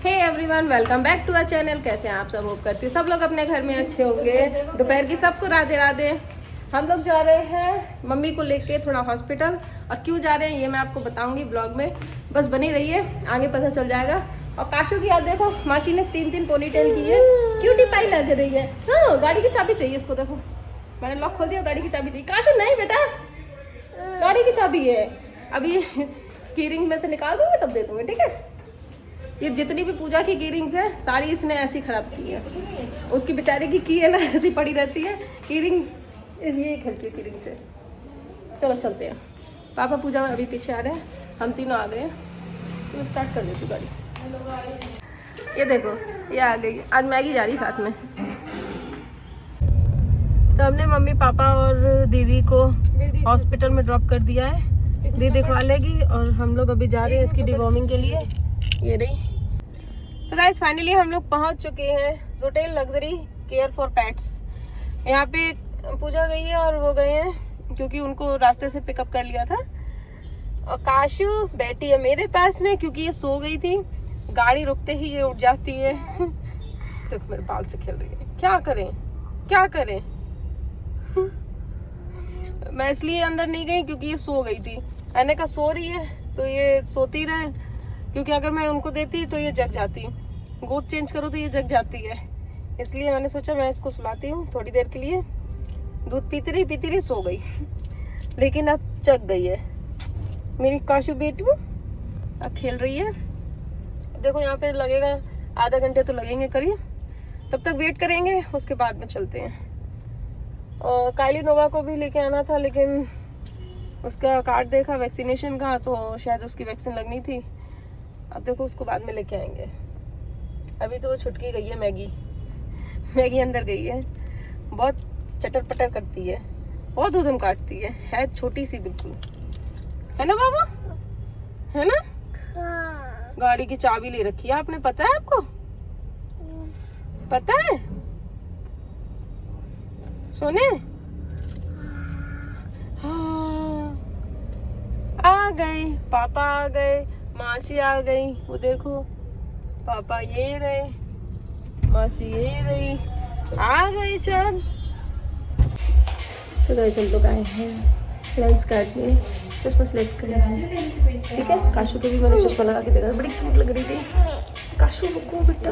Hey everyone, welcome back to our channel. कैसे हैं आप सब? होप करती हूँ सब लोग अपने घर में अच्छे होंगे। दोपहर की सबको राधे राधे। हम लोग जा रहे हैं मम्मी को लेके थोड़ा हॉस्पिटल, और क्यों जा रहे हैं ये मैं आपको बताऊंगी ब्लॉग में। बस बनी रहिए, आगे पता चल जाएगा। और काशू की याद देखो, मासी ने 3 पोनीटेल की है, क्यूटी पाई लग रही है। हाँ, गाड़ी की चाबी चाहिए इसको। देखो मैंने लॉक खोल दिया, गाड़ी की चाबी चाहिए। काशू नहीं बेटा, गाड़ी की चाबी है। अभी की रिंग में से निकाल दूंगी तब दे दूंगी, ठीक है। ये जितनी भी पूजा की कीरिंग्स है सारी इसने ऐसी खराब की है। उसकी बेचारे की है ना ऐसी पड़ी रहती है। कीरिंग ये खेलती है कीरिंग से। चलो चलते हैं। पापा पूजा में अभी पीछे आ रहे हैं, हम तीनों आ गए हैं। तो स्टार्ट कर देती गाड़ी। ये देखो ये आ गई। आज मैगी जा रही साथ में। तो हमने मम्मी पापा और दीदी को हॉस्पिटल में ड्रॉप कर दिया है। दीदी दिखवा लेगी और हम लोग अभी जा रहे हैं इसकी डिवॉर्मिंग के लिए। ये रही। तो गाइस फाइनली हम लोग पहुंच चुके हैं जोटेल लग्जरी केयर फॉर पेट्स। यहाँ पे पूजा गई है और वो गए हैं क्योंकि उनको रास्ते से पिकअप कर लिया था। और काशू बैठी है मेरे पास में क्योंकि ये सो गई थी। गाड़ी रुकते ही ये उठ जाती है। तो मेरे बाल से खेल रही है। क्या करें क्या करें। मैं इसलिए अंदर नहीं गई क्योंकि ये सो गई थी। मैंने कहा सो रही है तो ये सोती रहे, क्योंकि अगर मैं उनको देती तो ये जग जाती। गोद चेंज करो तो ये जग जाती है। इसलिए मैंने सोचा मैं इसको सुलाती हूँ थोड़ी देर के लिए। दूध पीती रही सो गई। लेकिन अब जग गई है मेरी काशू बेटी। अब खेल रही है। देखो यहाँ पे लगेगा आधा घंटे तो लगेंगे करीब। तब तक वेट करेंगे, उसके बाद में चलते हैं। और काइली नोवा को भी लेके आना था, लेकिन उसका कार्ड देखा वैक्सीनेशन का, तो शायद उसकी वैक्सीन लगनी थी। अब देखो उसको बाद में लेके आएंगे। अभी तो वो छुटकी गई है मैगी अंदर गई है। बहुत चटर पटर करती है, बहुत उधम काटती है छोटी सी बिल्कुल, है ना बाबा, है ना। गाड़ी की चाबी ले रखी है आपने, पता है आपको? पता है सोने? हाँ आ गए पापा, आ गए मासी, आ गई। वो देखो पापा ये रहे, मासी ये रही, आ गई। चल तो गाइस हम लोग आए हैं लेंस काटने, चश्मा सिलेक्ट करना है, ठीक है। काशू को भी मैंने चश्मा लगा के देखा, बड़ी क्यूट लग रही थी। काशू को बेटा,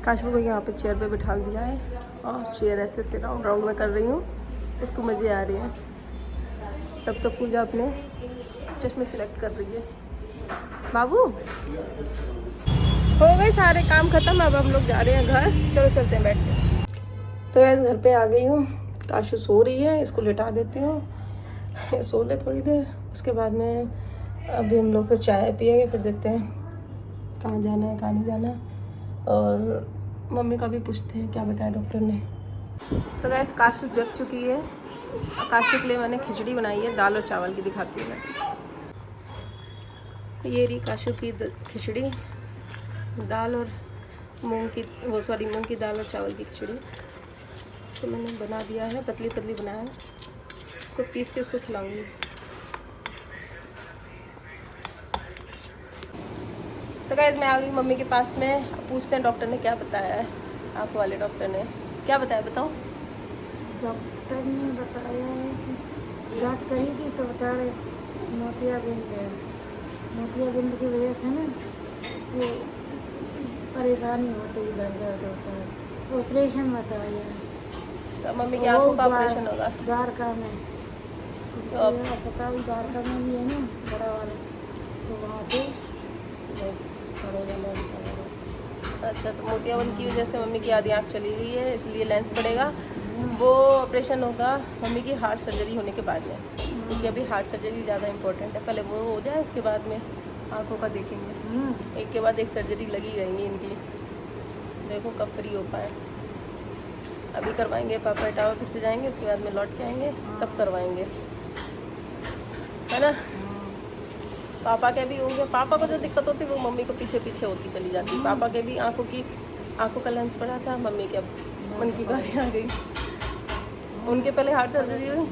काशू को यहाँ पे चेयर पे बिठा दिया है और चेयर ऐसे से राउंड राउंड में कर रही हूँ। इसको मज़े आ रहे हैं। तब तक पूजा अपने चश्मे सिलेक्ट कर रही है। बाबू हो गए सारे काम खत्म, अब हम लोग जा रहे हैं घर। चलो चलते हैं बैठ के। तो मैं घर पे आ गई हूँ। काशू सो रही है, इसको लिटा देती हूँ, सो ले थोड़ी देर। उसके बाद में अभी हम लोग फिर चाय पिएंगे, फिर देखते हैं कहाँ जाना है कहाँ नहीं जाना। और मम्मी का भी पूछते हैं क्या बताया डॉक्टर ने। तो गैस काशू जग चुकी है। काशू के लिए मैंने खिचड़ी बनाई है, दाल और चावल की। दिखाती हूँ मैं। ये रही काशू की खिचड़ी, दाल और मूंग की दाल और चावल की खिचड़ी। इसको मैंने बना दिया है, पतली पतली बनाया है। इसको पीस के इसको खिलाऊंगी। तो गाइस मैं आ गई मम्मी के पास में। पूछते हैं डॉक्टर ने क्या बताया है। आँख वाले डॉक्टर ने क्या बताया, बताओ। डॉक्टर ने बताया है कि जांच करी थी तो बता रहे मोतियाबिंद है। मोतियाबिंद की वजह से ना वो परेशानी होती है, दर्द होता है। ऑपरेशन बताया है। तो मम्मी की आँखों का ऑपरेशन होगा द्वारका में। अस्पताल द्वारका में भी है ना बड़ा वाला, तो वहाँ पे बस पड़ेगा लेंस वगैरह। अच्छा, तो मोतियाबिंद की वजह से मम्मी की आधी आँख चली गई है, इसलिए लेंस पड़ेगा। वो ऑपरेशन होगा मम्मी की हार्ट सर्जरी होने के बाद में, क्योंकि अभी हार्ट सर्जरी ज़्यादा इंपॉर्टेंट है। पहले वो हो जाए, उसके बाद में आँखों का देखेंगे। एक के बाद एक सर्जरी लगी रहेंगी इनकी। देखो कब फ्री हो पाए। अभी करवाएंगे, पापा इटावा फिर से जाएंगे, उसके बाद में लौट के आएंगे, तब करवाएंगे, है ना। पापा के भी होंगे। पापा को जो दिक्कत होती है वो मम्मी को पीछे पीछे होती चली जाती है। पापा के भी आँखों का लेंस पड़ा था, मम्मी के अब मन की बारी आ गई। उनके पहले हार्ट सर्जरी हुई,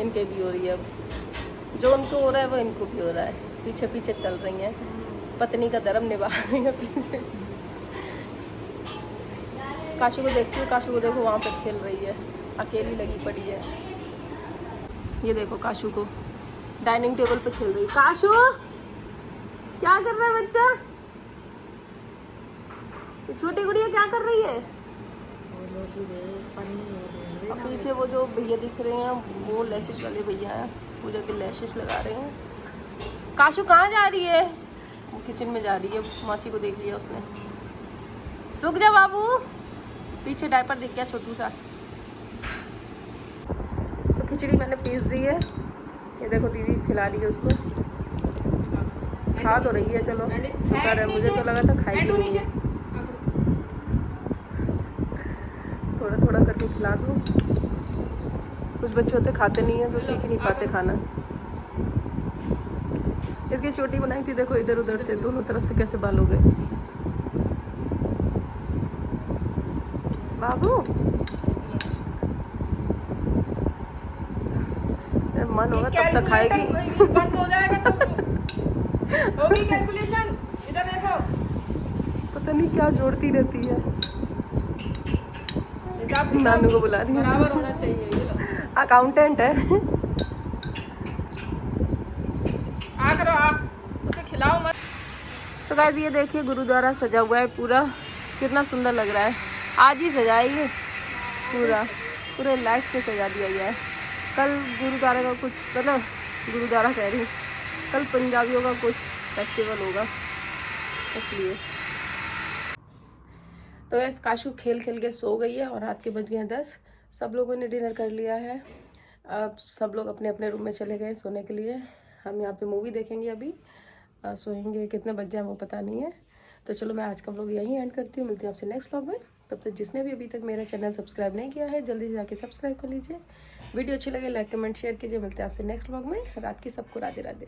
इनके भी हो रही है। अब जो उनको हो रहा है वो इनको भी हो रहा है, पीछे पीछे चल रही हैं। पत्नी का धर्म निभा रही है पीछे। काशू को देखती हूँ, काशू को देखो वहाँ पे खेल रही है, अकेली लगी पड़ी है। ये देखो काशू को डाइनिंग टेबल पे खेल रही है। काशू क्या कर रहा है बच्चा? ये छोटी गुड़िया क्या कर रही है? और पीछे वो जो भैया दिख रहे हैं वो लैशेस वाले भैया हैं, पूजा के लैशेस लगा रहे हैं। काशू कहाँ जा रही है? वो किचन में जा रही है, मासी को देख लिया उसने। रुक जा बाबू, पीछे डायपर दिख गया छोटू सा। तो खिचड़ी मैंने पीस दी है, ये देखो दीदी खिला रही है उसको। खा तो रही है, चलो शुक्र है। मुझे तो लगा था खाएगी नहीं है। थोड़ा थोड़ा करके खिला दूँ। कुछ बच्चे होते खाते नहीं हैं तो सीख ही नहीं पाते खाना। इसकी चोटी बनाई थी, देखो इधर उधर से दोनों तरफ से कैसे बाल हो गए। बाबू मन होगा तब तक खाएगी। बंद हो जाएगा तब होगी कैलकुलेशन। इधर देखो, पता नहीं क्या जोड़ती रहती है। नानू को बुला रही है, बराबर होना चाहिए। ये लो, अकाउंटेंट है। आ करो आप, उसे खिलाओ मत। तो गाइस ये देखिए गुरुद्वारा सजा हुआ है पूरा, कितना सुंदर लग रहा है। आज ही सजा है ये पूरा, पूरे लाइट से सजा दिया गया है। कल गुरुद्वारा का कुछ, मतलब गुरुद्वारा कह रही हूँ, कल पंजाबियों का कुछ फेस्टिवल होगा इसलिए। तो वैसे काशू खेल खेल के सो गई है और रात के बज गए हैं 10। सब लोगों ने डिनर कर लिया है, अब सब लोग अपने अपने रूम में चले गए सोने के लिए। हम यहाँ पे मूवी देखेंगे अभी, सोएंगे कितने बज जाए वो पता नहीं है। तो चलो मैं आज का व्लॉग यहीं एंड करती हूँ, मिलती हूँ आपसे नेक्स्ट व्लॉग में। तब तक जिसने भी अभी तक मेरा चैनल सब्सक्राइब नहीं किया है जल्दी से जाके सब्सक्राइब कर लीजिए। वीडियो अच्छी लगे लाइक कमेंट शेयर कीजिए। मिलते हैं आपसे नेक्स्ट व्लॉग में। रात की सबको राधे राधे।